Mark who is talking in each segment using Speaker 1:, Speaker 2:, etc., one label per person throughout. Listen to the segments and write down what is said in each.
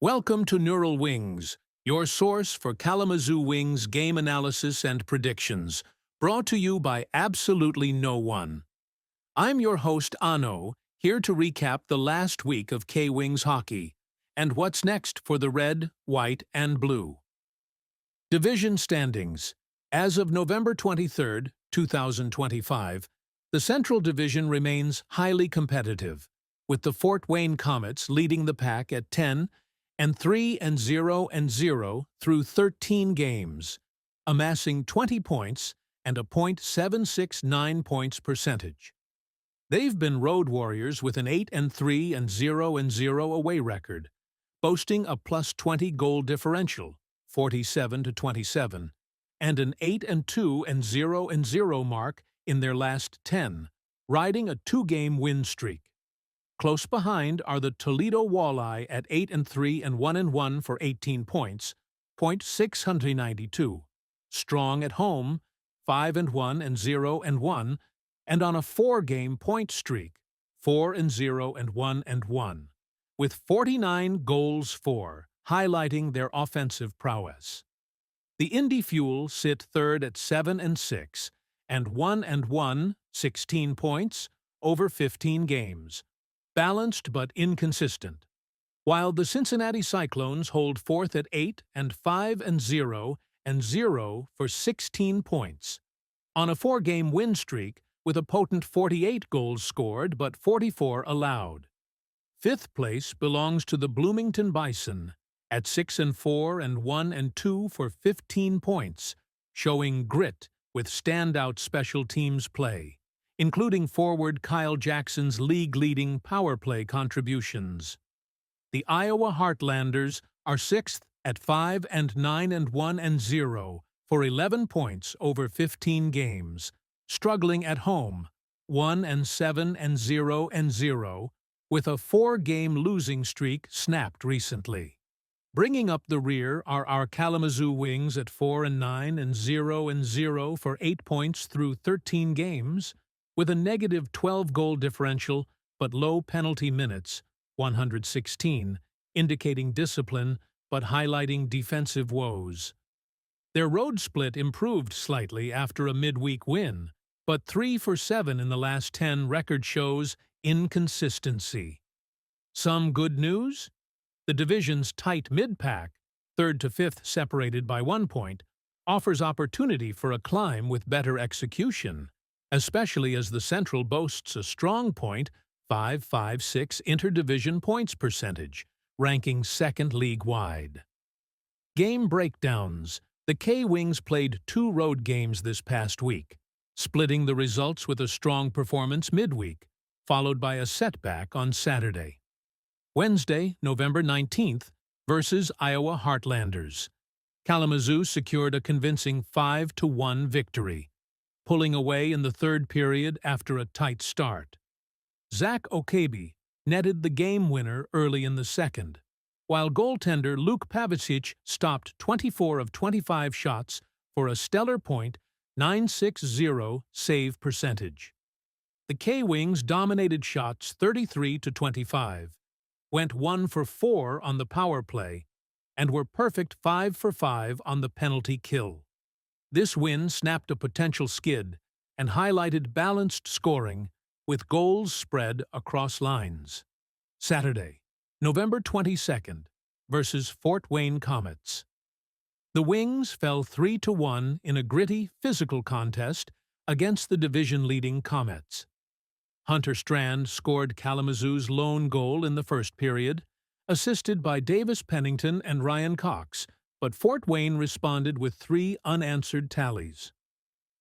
Speaker 1: Welcome to Neural Wings, your source for Kalamazoo Wings game analysis and predictions, brought to you by absolutely no one. I'm your host, Ano, here to recap the last week of K-Wings hockey and what's next for the red, white, and blue. Division standings. As of November 23, 2025, the Central Division remains highly competitive, with the Fort Wayne Komets leading the pack at 10 and 3-0 through 13 games, amassing 20 points and a .769 points percentage. They've been road warriors with an 8-3-0 away record, boasting a +20 goal differential, 47-27, and an 8-2-0 mark in their last 10, riding a two-game win streak. Close behind are the Toledo Walleye at 8-3-1 for 18 points, .692. Strong at home, 5-1-0-1, and on a four-game point streak, 4-0-1, with 49 goals for, highlighting their offensive prowess. The Indy Fuel sit third at 7-6 and 1-1, 16 points, over 15 games. Balanced but inconsistent, while the Cincinnati Cyclones hold fourth at 8-5-0 for 16 points, on a four-game win streak with a potent 48 goals scored but 44 allowed. Fifth place belongs to the Bloomington Bison at 6-4-1-2 for 15 points, showing grit with standout special teams play, including forward Kyle Jackson's league-leading power play contributions. The Iowa Heartlanders are sixth at 5-9-1-0 for 11 points over 15 games, struggling at home, 1-7-0 with a four-game losing streak snapped recently. Bringing up the rear are our Kalamazoo Wings at 4-9-0 for 8 points through 13 games, with a negative 12 goal differential but low penalty minutes, 116, indicating discipline but highlighting defensive woes. Their road split improved slightly after a midweek win, but 3 for 7 in the last 10 record shows inconsistency. Some good news? The division's tight mid-pack, third to fifth separated by 1 point, offers opportunity for a climb with better execution, especially as the Central boasts a strong .556 interdivision points percentage, ranking second league-wide. Game breakdowns. The K-Wings played 2 road games this past week, splitting the results with a strong performance midweek, followed by a setback on Saturday. Wednesday, November 19th, versus Iowa Heartlanders. Kalamazoo secured a convincing 5-1 victory, pulling away in the third period after a tight start. Zach Okabe netted the game winner early in the second, while goaltender Luke Pavicic stopped 24 of 25 shots for a stellar .960 save percentage. The K-Wings dominated shots 33-25, went 1 for 4 on the power play, and were perfect 5 for 5 on the penalty kill. This win snapped a potential skid and highlighted balanced scoring with goals spread across lines. Saturday, November 22nd, versus Fort Wayne Komets. The Wings fell 3-1 in a gritty, physical contest against the division-leading Komets. Hunter Strand scored Kalamazoo's lone goal in the first period, assisted by Davis Pennington and Ryan Cox, but Fort Wayne responded with 3 unanswered tallies.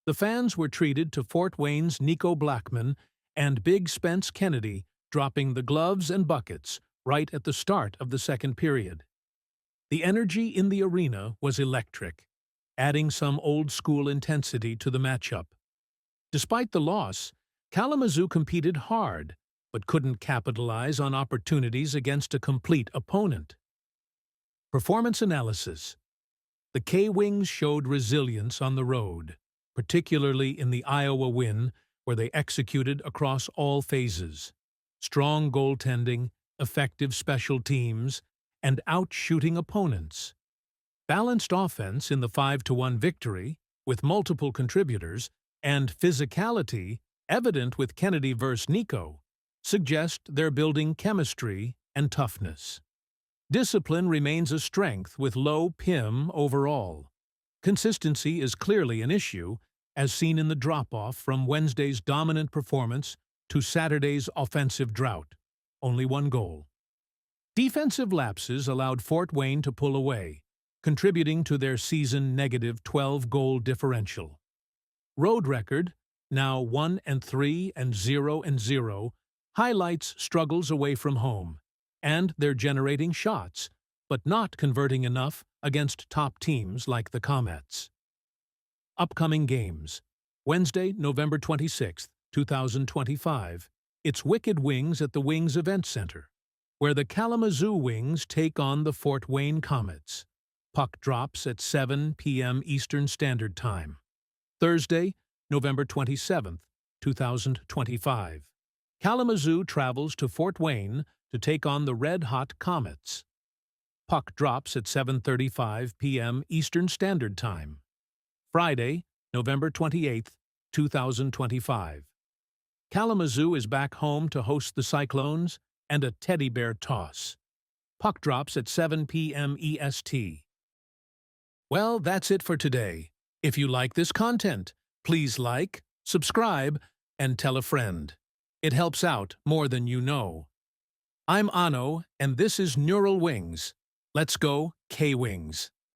Speaker 1: The fans were treated to Fort Wayne's Nico Blackman and Big Spence Kennedy dropping the gloves and buckets right at the start of the second period. The energy in the arena was electric, adding some old-school intensity to the matchup. Despite the loss, Kalamazoo competed hard, but couldn't capitalize on opportunities against a complete opponent. Performance analysis. The K-Wings showed resilience on the road, particularly in the Iowa win, where they executed across all phases. Strong goaltending, effective special teams, and out-shooting opponents. Balanced offense in the 5-1 victory, with multiple contributors, and physicality, evident with Kennedy vs. Nico, suggest they're building chemistry and toughness. Discipline remains a strength with low PIM overall. Consistency is clearly an issue, as seen in the drop-off from Wednesday's dominant performance to Saturday's offensive drought. Only one goal. Defensive lapses allowed Fort Wayne to pull away, contributing to their season negative 12-goal differential. Road record, now 1-3 and 0-0, highlights struggles away from home, and they're generating shots, but not converting enough against top teams like the Comets. Upcoming games. Wednesday, November 26, 2025. It's Wicked Wings at the Wings Event Center, where the Kalamazoo Wings take on the Fort Wayne Comets. Puck drops at 7 p.m. Eastern Standard Time. Thursday, November 27, 2025. Kalamazoo travels to Fort Wayne to take on the Red-Hot Comets. Puck drops at 7:35 p.m. Eastern Standard Time. Friday, November 28, 2025. Kalamazoo is back home to host the Cyclones and a teddy bear toss. Puck drops at 7 p.m. EST. Well, that's it for today. If you like this content, please like, subscribe, and tell a friend. It helps out more than you know. I'm Ano, and this is Neural Wings. Let's go, K-Wings.